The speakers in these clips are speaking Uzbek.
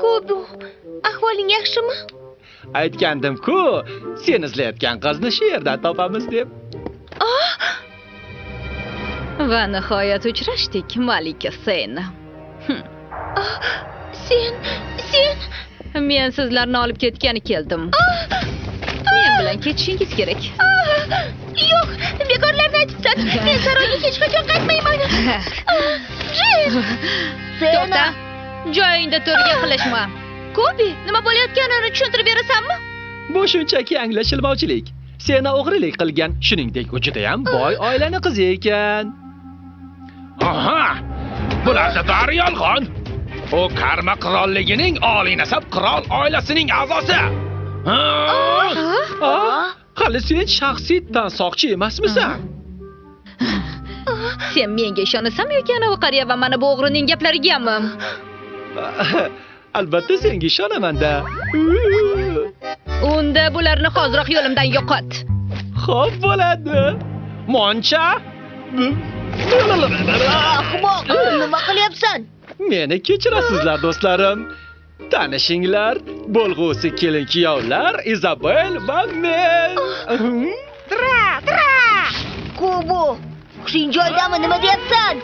Ko'bu, ahvoling yaxshimi? Aytgandim-ku, sen izlayotgan qizni shu yerdan topamiz deb. Va nihoyat uchrashdik, Malika Sena. Sen... Men sizlarni olib ketgani keldim. Men bilan ketishingiz kerak. Yo'q, bekorlarni aytibsan. Men saroyga hech qachon qaytmayman. To'xta, joyingda tur, gapirishma. Ko'bi, nima bo'layotganini tushuntirib berasanmi? Bu shunchaki anglashilmovchilik. Seni o'g'rilik qilgan, shuningdek, u juda ham boy oilani qizi ekan. Aha! Bularda bari yolg'on. U Karma qirolligining oliy nasab qirol oilasining a'zosi. Hali sen shaxsiy tansoqchi emasmisan? Sen menga ishonasam yoki anavi qariya va mana bu o'g'rining gaplarigami? Albatta senga ishonaman-da. Unda bularni hoziroq yo'limdan yo'qot. Xo'p bo'ladi. Moncha? Ahmoq, nima qilyapsan? Meni kechirasizlar do'stlarim. Tanishinglar, bo'lg'usi kelin-kuyovlar Izabel va men. Ko'bu, hushing joyidami, nima deyapsan?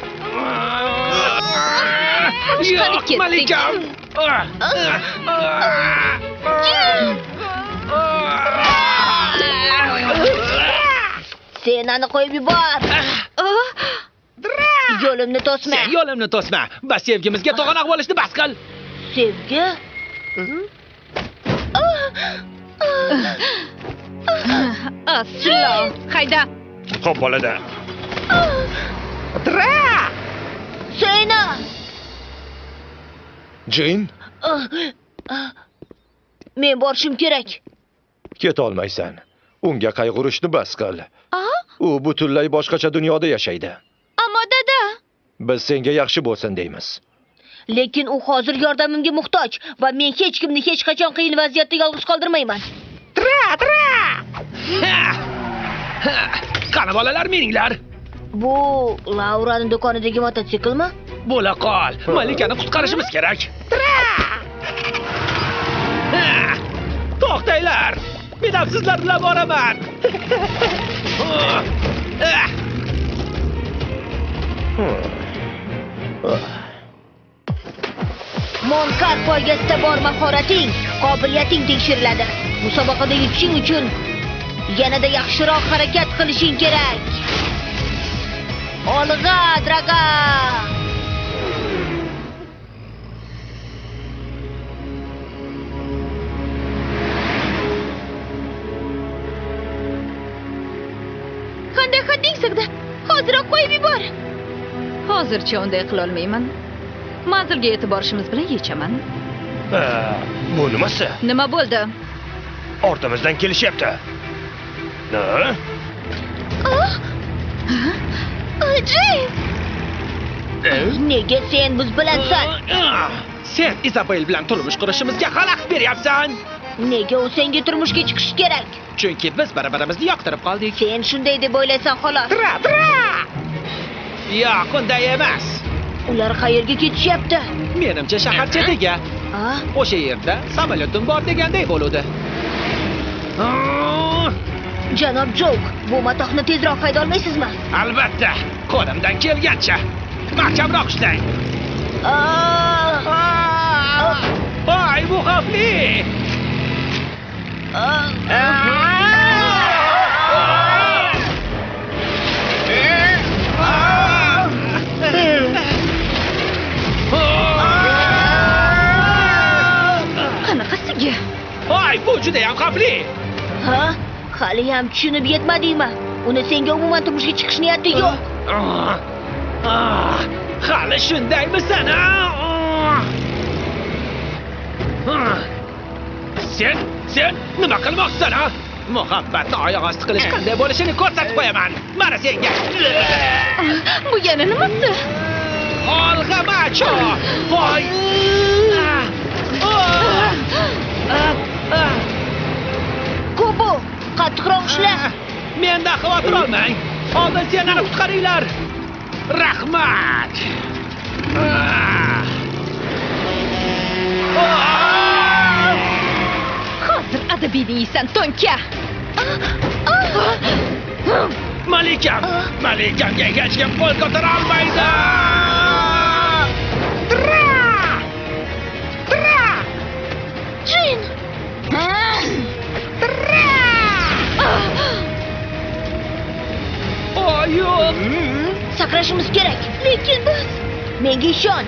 Yo'q, Malikam. Senani qo'yib yubor. Yo'limni to'sma. Sen yo'limni to'sma. Bas sevgimizga to'g'anoq bo'lishni bas qil. Sevgi? Aslo. Hayda. Xo'p bo'ladi. Sena. Jin, Men borishim kerak. keta olmaysan. Unga qayg'urishni bas qil. U butunlay boshqacha dunyoda yashaydi. Ammo dada. Biz senga yaxshi bo'lsin deymiz. Lekin u hozir yordamimga muhtoj va men hech kimni hech qachon qiyin vaziyatda yolg'iz qoldirmayman. Qani bolalar meninglar. Bu Lauraning do'konidagi mototsiklmi? Bo'la qol. Malikani qutqarishimiz kerak. To'xtanglar. Men ham sizlar bilan boraman. Monkar poygasida bor mahorating, qobiliyating tekshiriladi. Musobaqada yutishing uchun yanada yaxshiroq harakat qilishing kerak. Olg'a, draga! Qanday hadding sig'di? Hoziroq qo'yib yubor. Hozircha unday qila olmayman. Manzilga yetib borishimiz bilan yechaman. Bu nimasi? Nima bo'ldi? Ortimizdan kelishyapti. Nega sen biz bilansan? Sen Izabel bilan turmush qurishimizga xalaqit beryapsan. Nega u senga turmushga chiqish kerak? Chunki biz bir-birimizni yoqtirib qoldik. Sen shunday deb o'ylaysan xolos. Yo'q, unday emas. Ular qayerga ketishyapti? Menimcha shahar chetiga. O'sha yerda samolyotim bor deganday bo'ludi. Janob Jok, bu matohni tezroq hayda olmaysizmi? Albatta, qo'limdan kelgancha. Mahkamroq ishlang. Voy, bu xavfli. Qanaqasiga? Voy, bu juda ham xavfli. Ha? Hali ham tushunib yetmadingmi? Uni senga umuman turmushga chiqish niyati yo'q. Hali shundaymisan? Sen nima qilmoqsan, ha? Muhabbatni oyoq osti qilish qanday bo'lishini ko'rsatib qo'yaman. Mana senga. Bu yana nimasi? Olg'a macho. Voy. Ko'bu, qattiqroq ushla. Mendan xavotir olmang. Oldin senlarni qutqaringlar. Rahmat. Hozir adabiyni yeysan, to'nka. Malikam! Malikamga hech kim qo'l ko'tara olmaydi! Jin! Yo'q! Sakrashimiz kerak. Lekin biz menga ishon.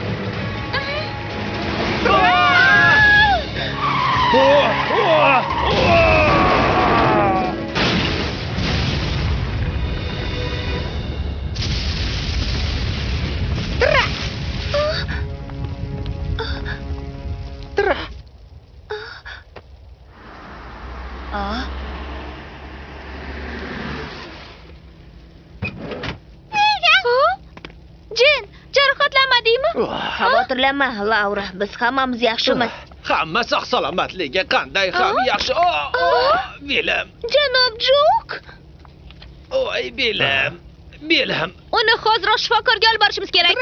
Jin, jarohatlanmadingmi? Xavotirlanma, Laura. Biz hammamiz yaxshimiz. Hamma sog' salomatligi qanday ham yaxshi. Belim. Janob Jok. Voy belim. Belim. Uni hozir shifokorga olib borishimiz kerak.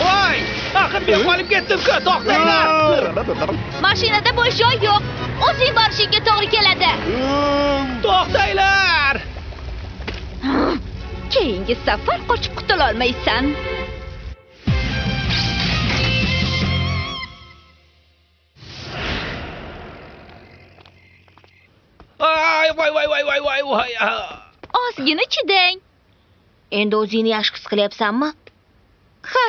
Voy! Axir men qolib ketdim-ku, to'xtanglar. Mashinada bo'sh joy yo'q. O'zing borishingga to'g'ri keladi. To'xtanglar! Keyingi safar qochib qutula olmaysan. Voy. Ozgina chidang. Endi o'zingni yaxshi his qilyapsanmi? Ha.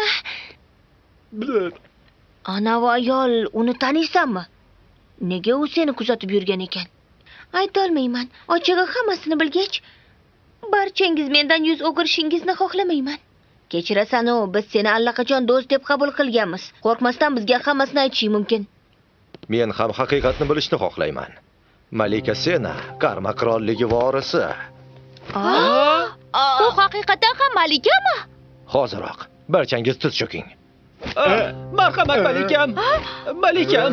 Ana va ayol, uni taniysanmi? Nega u seni kuzatib yurgan ekan? Aytolmayman. Ochig'i hammasini bilgach, barchangiz mendan yuz o'girishingizni xohlamayman. Kechirasan-u, biz seni allaqachon do'st deb qabul qilganmiz. Qo'rqmasdan bizga hammasini aytishing mumkin. Men ham haqiqatni bilishni xohlayman. Malika Sena, Karma qirolligi vorisi. Bu haqiqatan ham malikami? Hoziroq, barchangiz tiz cho'king. Marhamat malikam. Malikam.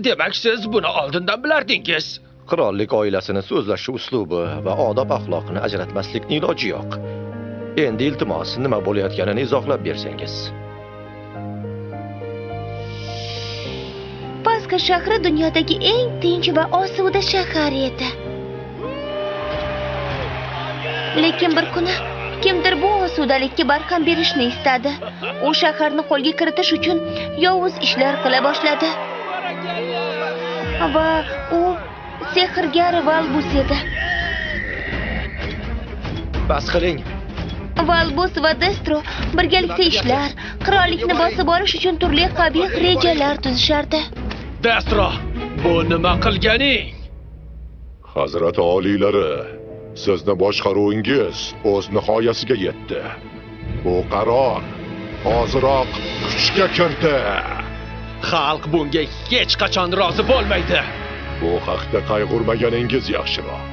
Demak, siz buni oldindan bilardingiz. Qirollik oilasini so'zlash uslubi va odob axloqini ajratmaslikning iloji yo'q. Endi iltimos, nima bo'layotganini izohlab bersangiz. Paska shahri dunyodagi eng tinch va osuda shahar edi. Lekin bir kuni kimdir bu osudalikka barham berishni istadi. U shaharni qo'lga kiritish uchun yovuz ishlar qila boshladi. Va u sehrgar Valbus edi. Bas qiling. Valbus va Destro birgalikda ishlar, qirollikni bosib olish uchun turli qabih rejalar tuzishardi. Destro, bu nima qilganing? Hazrat oliylari, sizni boshqaruvingiz o'z nihoyasiga yetdi. Bu qaror hoziroq kuchga kirdi. Xalq bunga hech qachon rozi bo'lmaydi. Bu haqda qayg'urmaganingiz yaxshiroq.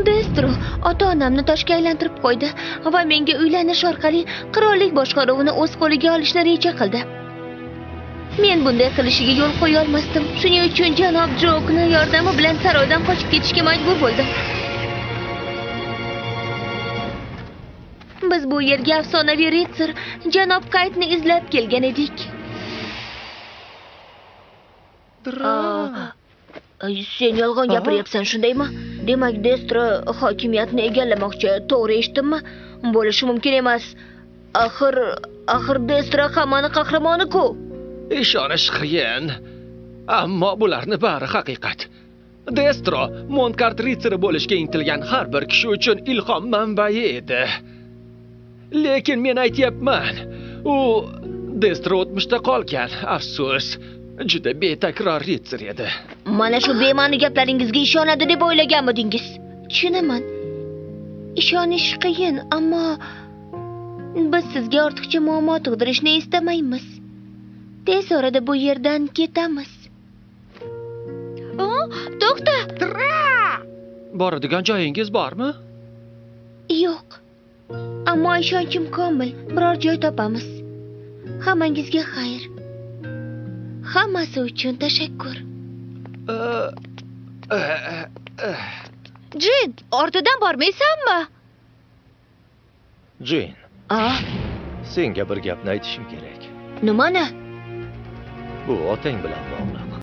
Destro ota-onamni toshga aylantirib qo'ydi va menga uylanish orqali qirollik boshqaruvini o'z qo'liga olishni reja qildi. Men bunday qilishiga yo'l qo'ya olmasdim. Shuning uchun janob Jokni yordami bilan saroydan qochib ketishga majbur bo'ldim. Biz bu yerga afsonaviy ritsar janob Kaytni izlab kelgan edik. Sen yolg'on gapiryapsan, shundaymi? Demak, Destro hokimiyatni egallamoqchi. To'g'ri eshitdimmi? Bo'lishi mumkin emas. Axir Destro hammani qahramoni-ku. Ishonish qiyin. Ammo bularning bari haqiqat. Destro Monkart ritsari bo'lishga intilgan har bir kishi uchun ilhom manbai edi. Lekin men aytayapman, u Destro o'tmishda qolgan, afsus. Juda betakror ritsar edi. Mana shu bema'ni gaplaringizga ishonadi deb o'ylaganmidingiz? Tushunaman. Ishonish qiyin, ammo biz sizga ortiqcha muammo tug'dirishni istamaymiz. Tez orada bu yerdan ketamiz. To'xta! Boradigan joyingiz bormi? Yo'q. Ammo ishonchim komil. Biror joy topamiz. Hammangizga xayr. Hammasi uchun tashakkur. Jin, ortidan bormaysanmi? Jin, Ah, senga bir gapni aytishim kerak. nimani? Bu otang bilan bog'liq.